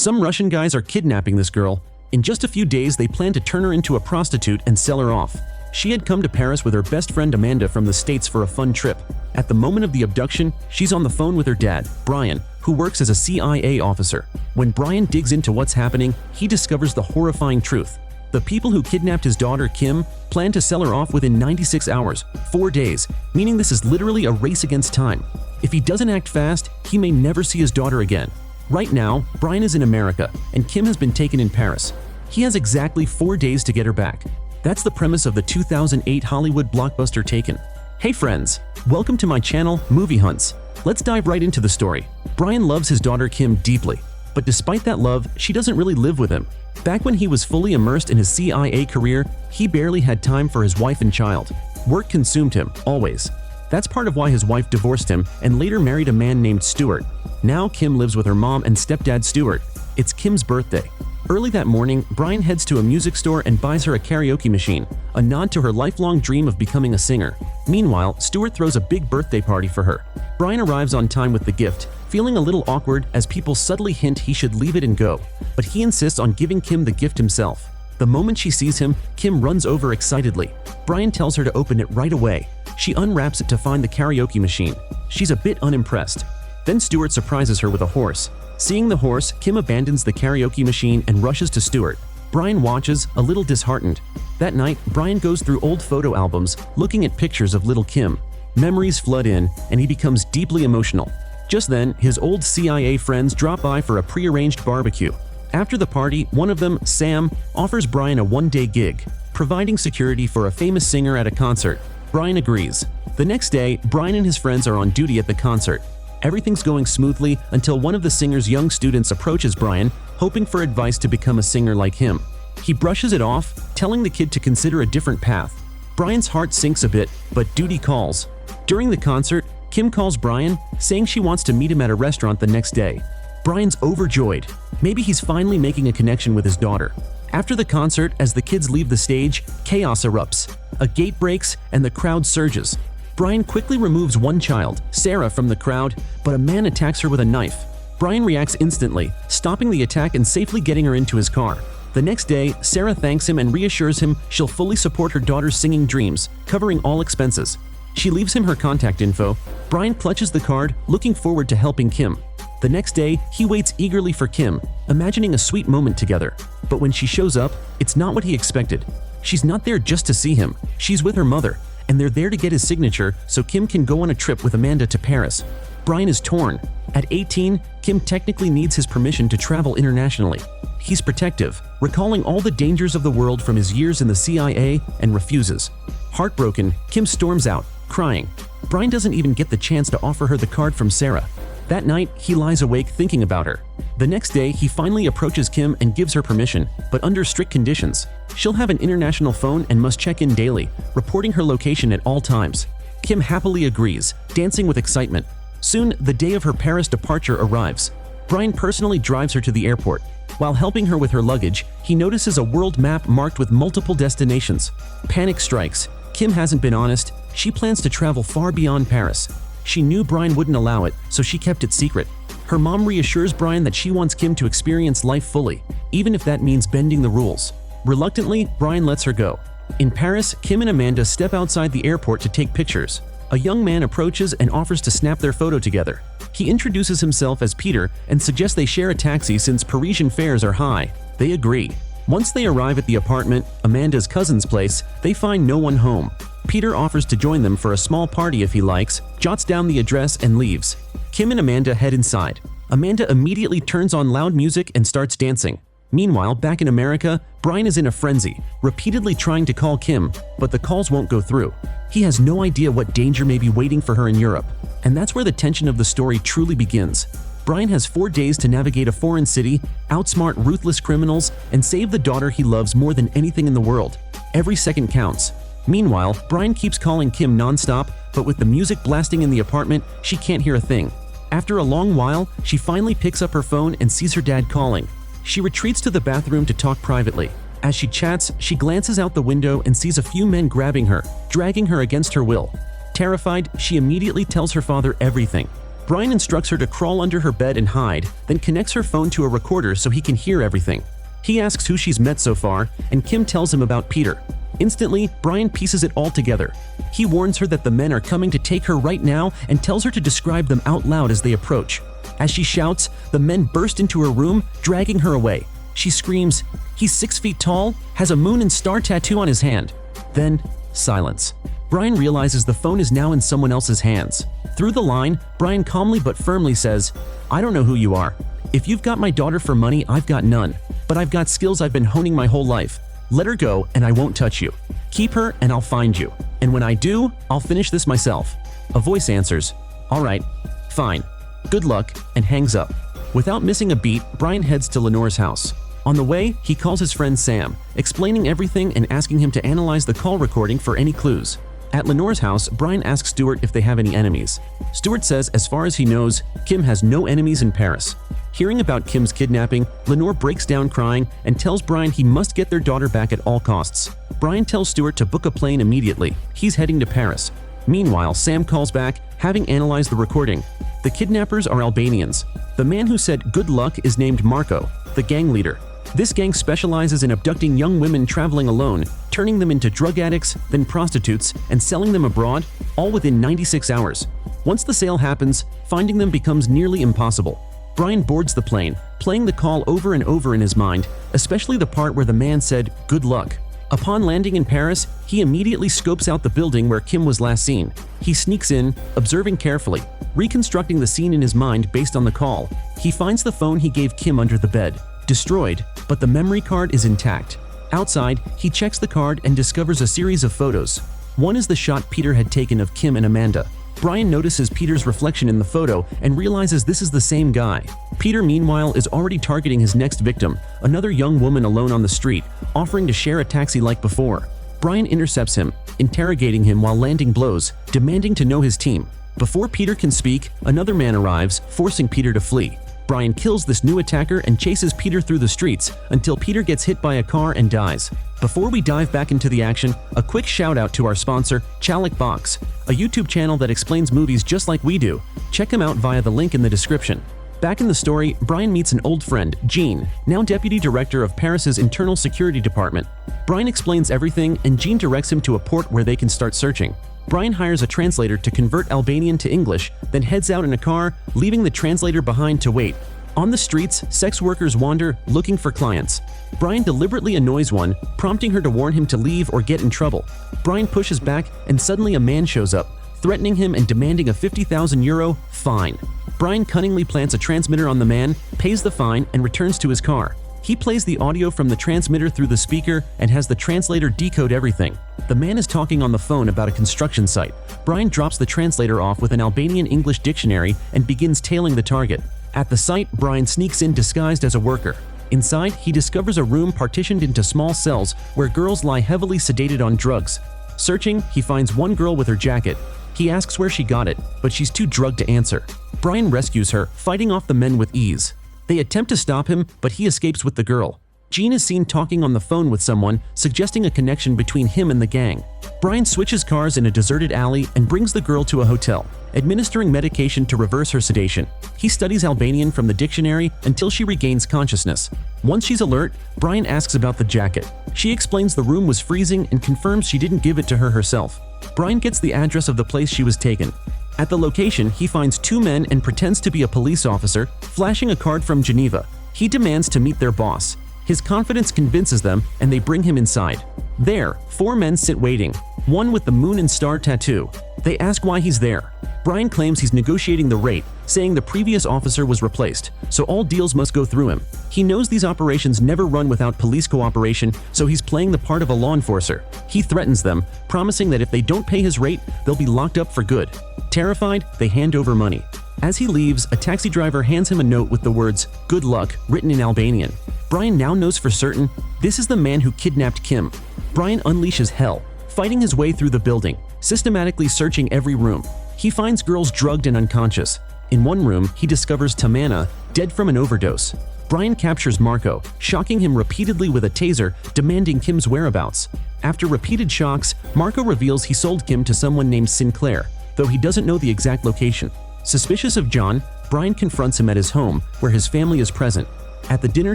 Some Russian guys are kidnapping this girl. In just a few days, they plan to turn her into a prostitute and sell her off. She had come to Paris with her best friend Amanda from the States for a fun trip. At the moment of the abduction, she's on the phone with her dad, Bryan, who works as a CIA officer. When Bryan digs into what's happening, he discovers the horrifying truth. The people who kidnapped his daughter, Kim, plan to sell her off within 96 hours, 4 days, meaning this is literally a race against time. If he doesn't act fast, he may never see his daughter again. Right now, Bryan is in America, and Kim has been taken in Paris. He has exactly 4 days to get her back. That's the premise of the 2008 Hollywood blockbuster Taken. Hey friends, welcome to my channel, Movie Hunts. Let's dive right into the story. Bryan loves his daughter Kim deeply, but despite that love, she doesn't really live with him. Back when he was fully immersed in his CIA career, he barely had time for his wife and child. Work consumed him, always. That's part of why his wife divorced him and later married a man named Stuart. Now Kim lives with her mom and stepdad Stuart. It's Kim's birthday. Early that morning, Bryan heads to a music store and buys her a karaoke machine, a nod to her lifelong dream of becoming a singer. Meanwhile, Stuart throws a big birthday party for her. Bryan arrives on time with the gift, feeling a little awkward as people subtly hint he should leave it and go, but he insists on giving Kim the gift himself. The moment she sees him, Kim runs over excitedly. Bryan tells her to open it right away. She unwraps it to find the karaoke machine. She's a bit unimpressed. Then Stuart surprises her with a horse. Seeing the horse, Kim abandons the karaoke machine and rushes to Stuart. Bryan watches, a little disheartened. That night, Bryan goes through old photo albums, looking at pictures of little Kim. Memories flood in, and he becomes deeply emotional. Just then, his old CIA friends drop by for a prearranged barbecue. After the party, one of them, Sam, offers Bryan a one-day gig, providing security for a famous singer at a concert. Bryan agrees. The next day, Bryan and his friends are on duty at the concert. Everything's going smoothly until one of the singer's young students approaches Bryan, hoping for advice to become a singer like him. He brushes it off, telling the kid to consider a different path. Bryan's heart sinks a bit, but duty calls. During the concert, Kim calls Bryan, saying she wants to meet him at a restaurant the next day. Bryan's overjoyed. Maybe he's finally making a connection with his daughter. After the concert, as the kids leave the stage, chaos erupts. A gate breaks, and the crowd surges. Bryan quickly removes one child, Sarah, from the crowd, but a man attacks her with a knife. Bryan reacts instantly, stopping the attack and safely getting her into his car. The next day, Sarah thanks him and reassures him she'll fully support her daughter's singing dreams, covering all expenses. She leaves him her contact info. Bryan clutches the card, looking forward to helping Kim. The next day, he waits eagerly for Kim, imagining a sweet moment together. But when she shows up, it's not what he expected. She's not there just to see him. She's with her mother, and they're there to get his signature so Kim can go on a trip with Amanda to Paris. Bryan is torn. At 18, Kim technically needs his permission to travel internationally. He's protective, recalling all the dangers of the world from his years in the CIA, and refuses. Heartbroken, Kim storms out, crying. Bryan doesn't even get the chance to offer her the card from Sarah. That night, he lies awake thinking about her. The next day, he finally approaches Kim and gives her permission, but under strict conditions. She'll have an international phone and must check in daily, reporting her location at all times. Kim happily agrees, dancing with excitement. Soon, the day of her Paris departure arrives. Bryan personally drives her to the airport. While helping her with her luggage, he notices a world map marked with multiple destinations. Panic strikes. Kim hasn't been honest. She plans to travel far beyond Paris. She knew Bryan wouldn't allow it, so she kept it secret. Her mom reassures Bryan that she wants Kim to experience life fully, even if that means bending the rules. Reluctantly, Bryan lets her go. In Paris, Kim and Amanda step outside the airport to take pictures. A young man approaches and offers to snap their photo together. He introduces himself as Peter and suggests they share a taxi since Parisian fares are high. They agree. Once they arrive at the apartment, Amanda's cousin's place, they find no one home. Peter offers to join them for a small party if he likes, jots down the address, and leaves. Kim and Amanda head inside. Amanda immediately turns on loud music and starts dancing. Meanwhile, back in America, Bryan is in a frenzy, repeatedly trying to call Kim, but the calls won't go through. He has no idea what danger may be waiting for her in Europe, and that's where the tension of the story truly begins. Bryan has 4 days to navigate a foreign city, outsmart ruthless criminals, and save the daughter he loves more than anything in the world. Every second counts. Meanwhile, Bryan keeps calling Kim nonstop, but with the music blasting in the apartment, she can't hear a thing. After a long while, she finally picks up her phone and sees her dad calling. She retreats to the bathroom to talk privately. As she chats, she glances out the window and sees a few men grabbing her, dragging her against her will. Terrified, she immediately tells her father everything. Bryan instructs her to crawl under her bed and hide, then connects her phone to a recorder so he can hear everything. He asks who she's met so far, and Kim tells him about Peter. Instantly, Bryan pieces it all together. He warns her that the men are coming to take her right now and tells her to describe them out loud as they approach. As she shouts, the men burst into her room, dragging her away. She screams, "He's 6 feet tall, has a moon and star tattoo on his hand." Then, silence. Bryan realizes the phone is now in someone else's hands. Through the line, Bryan calmly but firmly says, "I don't know who you are. If you've got my daughter for money, I've got none. But I've got skills I've been honing my whole life. Let her go and I won't touch you. Keep her and I'll find you. And when I do, I'll finish this myself." A voice answers, "All right, fine. Good luck," and hangs up. Without missing a beat, Bryan heads to Lenore's house. On the way, he calls his friend Sam, explaining everything and asking him to analyze the call recording for any clues. At Lenore's house, Bryan asks Stuart if they have any enemies. Stuart says as far as he knows, Kim has no enemies in Paris. Hearing about Kim's kidnapping, Lenore breaks down crying and tells Bryan he must get their daughter back at all costs. Bryan tells Stuart to book a plane immediately. He's heading to Paris. Meanwhile, Sam calls back, having analyzed the recording. The kidnappers are Albanians. The man who said "good luck" is named Marco, the gang leader. This gang specializes in abducting young women traveling alone, turning them into drug addicts, then prostitutes, and selling them abroad, all within 96 hours. Once the sale happens, finding them becomes nearly impossible. Bryan boards the plane, playing the call over and over in his mind, especially the part where the man said "good luck." Upon landing in Paris, he immediately scopes out the building where Kim was last seen. He sneaks in, observing carefully, reconstructing the scene in his mind based on the call. He finds the phone he gave Kim under the bed, destroyed, but the memory card is intact. Outside, he checks the card and discovers a series of photos. One is the shot Peter had taken of Kim and Amanda. Bryan notices Peter's reflection in the photo and realizes this is the same guy. Peter, meanwhile, is already targeting his next victim, another young woman alone on the street, offering to share a taxi like before. Bryan intercepts him, interrogating him while landing blows, demanding to know his team. Before Peter can speak, another man arrives, forcing Peter to flee. Bryan kills this new attacker and chases Peter through the streets until Peter gets hit by a car and dies. Before we dive back into the action, a quick shout out to our sponsor, Chalik Box, a YouTube channel that explains movies just like we do. Check him out via the link in the description. Back in the story, Bryan meets an old friend, Jean, now deputy director of Paris's internal security department. Bryan explains everything and Jean directs him to a port where they can start searching. Bryan hires a translator to convert Albanian to English, then heads out in a car, leaving the translator behind to wait. On the streets, sex workers wander, looking for clients. Bryan deliberately annoys one, prompting her to warn him to leave or get in trouble. Bryan pushes back, and suddenly a man shows up, threatening him and demanding a €50,000 fine. Bryan cunningly plants a transmitter on the man, pays the fine, and returns to his car. He plays the audio from the transmitter through the speaker and has the translator decode everything. The man is talking on the phone about a construction site. Bryan drops the translator off with an Albanian English dictionary and begins tailing the target. At the site, Bryan sneaks in disguised as a worker. Inside, he discovers a room partitioned into small cells where girls lie heavily sedated on drugs. Searching, he finds one girl with her jacket. He asks where she got it, but she's too drugged to answer. Bryan rescues her, fighting off the men with ease. They attempt to stop him, but he escapes with the girl. Jean is seen talking on the phone with someone, suggesting a connection between him and the gang. Bryan switches cars in a deserted alley and brings the girl to a hotel, administering medication to reverse her sedation. He studies Albanian from the dictionary until she regains consciousness. Once she's alert, Bryan asks about the jacket. She explains the room was freezing and confirms she didn't give it to her herself. Bryan gets the address of the place she was taken. At the location, he finds two men and pretends to be a police officer, flashing a card from Geneva. He demands to meet their boss. His confidence convinces them, and they bring him inside. There, four men sit waiting, one with the moon and star tattoo. They ask why he's there. Bryan claims he's negotiating the rate, saying the previous officer was replaced, so all deals must go through him. He knows these operations never run without police cooperation, so he's playing the part of a law enforcer. He threatens them, promising that if they don't pay his rate, they'll be locked up for good. Terrified, they hand over money. As he leaves, a taxi driver hands him a note with the words, "Good luck," written in Albanian. Bryan now knows for certain this is the man who kidnapped Kim. Bryan unleashes hell, fighting his way through the building, systematically searching every room. He finds girls drugged and unconscious. In one room, he discovers Tamana, dead from an overdose. Bryan captures Marco, shocking him repeatedly with a taser, demanding Kim's whereabouts. After repeated shocks, Marco reveals he sold Kim to someone named Sinclair, though he doesn't know the exact location. Suspicious of John, Bryan confronts him at his home, where his family is present. At the dinner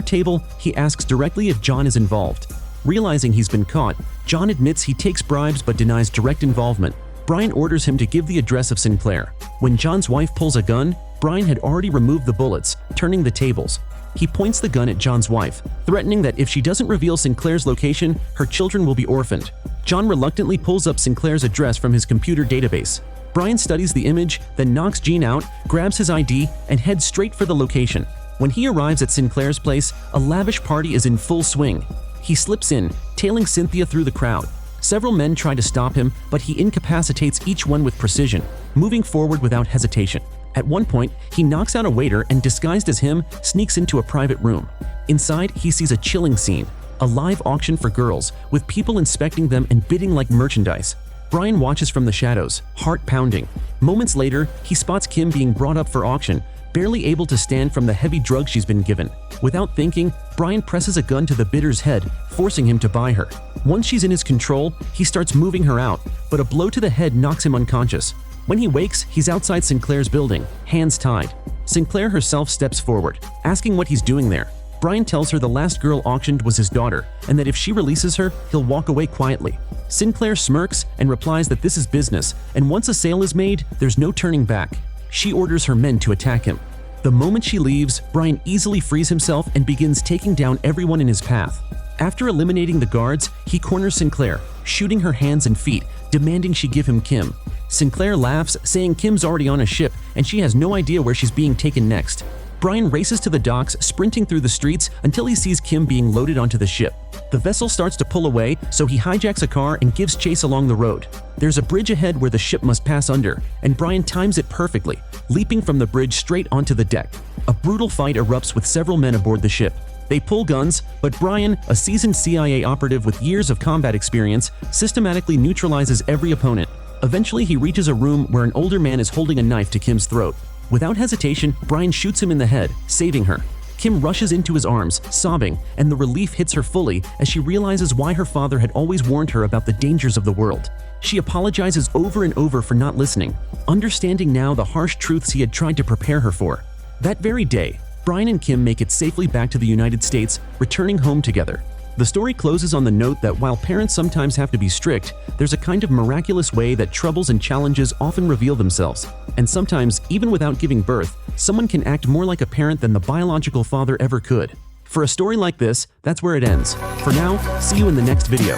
table, he asks directly if John is involved. Realizing he's been caught, John admits he takes bribes but denies direct involvement. Bryan orders him to give the address of Sinclair. When John's wife pulls a gun, Bryan had already removed the bullets, turning the tables. He points the gun at John's wife, threatening that if she doesn't reveal Sinclair's location, her children will be orphaned. John reluctantly pulls up Sinclair's address from his computer database. Bryan studies the image, then knocks Gene out, grabs his ID, and heads straight for the location. When he arrives at Sinclair's place, a lavish party is in full swing. He slips in, tailing Cynthia through the crowd. Several men try to stop him, but he incapacitates each one with precision, moving forward without hesitation. At one point, he knocks out a waiter and, disguised as him, sneaks into a private room. Inside, he sees a chilling scene, a live auction for girls, with people inspecting them and bidding like merchandise. Bryan watches from the shadows, heart pounding. Moments later, he spots Kim being brought up for auction, barely able to stand from the heavy drugs she's been given. Without thinking, Bryan presses a gun to the bidder's head, forcing him to buy her. Once she's in his control, he starts moving her out, but a blow to the head knocks him unconscious. When he wakes, he's outside Sinclair's building, hands tied. Sinclair herself steps forward, asking what he's doing there. Bryan tells her the last girl auctioned was his daughter, and that if she releases her, he'll walk away quietly. Sinclair smirks and replies that this is business, and once a sale is made, there's no turning back. She orders her men to attack him. The moment she leaves, Bryan easily frees himself and begins taking down everyone in his path. After eliminating the guards, he corners Sinclair, shooting her hands and feet, demanding she give him Kim. Sinclair laughs, saying Kim's already on a ship and she has no idea where she's being taken next. Bryan races to the docks, sprinting through the streets until he sees Kim being loaded onto the ship. The vessel starts to pull away, so he hijacks a car and gives chase along the road. There's a bridge ahead where the ship must pass under, and Bryan times it perfectly, leaping from the bridge straight onto the deck. A brutal fight erupts with several men aboard the ship. They pull guns, but Bryan, a seasoned CIA operative with years of combat experience, systematically neutralizes every opponent. Eventually, he reaches a room where an older man is holding a knife to Kim's throat. Without hesitation, Bryan shoots him in the head, saving her. Kim rushes into his arms, sobbing, and the relief hits her fully as she realizes why her father had always warned her about the dangers of the world. She apologizes over and over for not listening, understanding now the harsh truths he had tried to prepare her for. That very day, Bryan and Kim make it safely back to the United States, returning home together. The story closes on the note that while parents sometimes have to be strict, there's a kind of miraculous way that troubles and challenges often reveal themselves. And sometimes, even without giving birth, someone can act more like a parent than the biological father ever could. For a story like this, that's where it ends. For now, see you in the next video.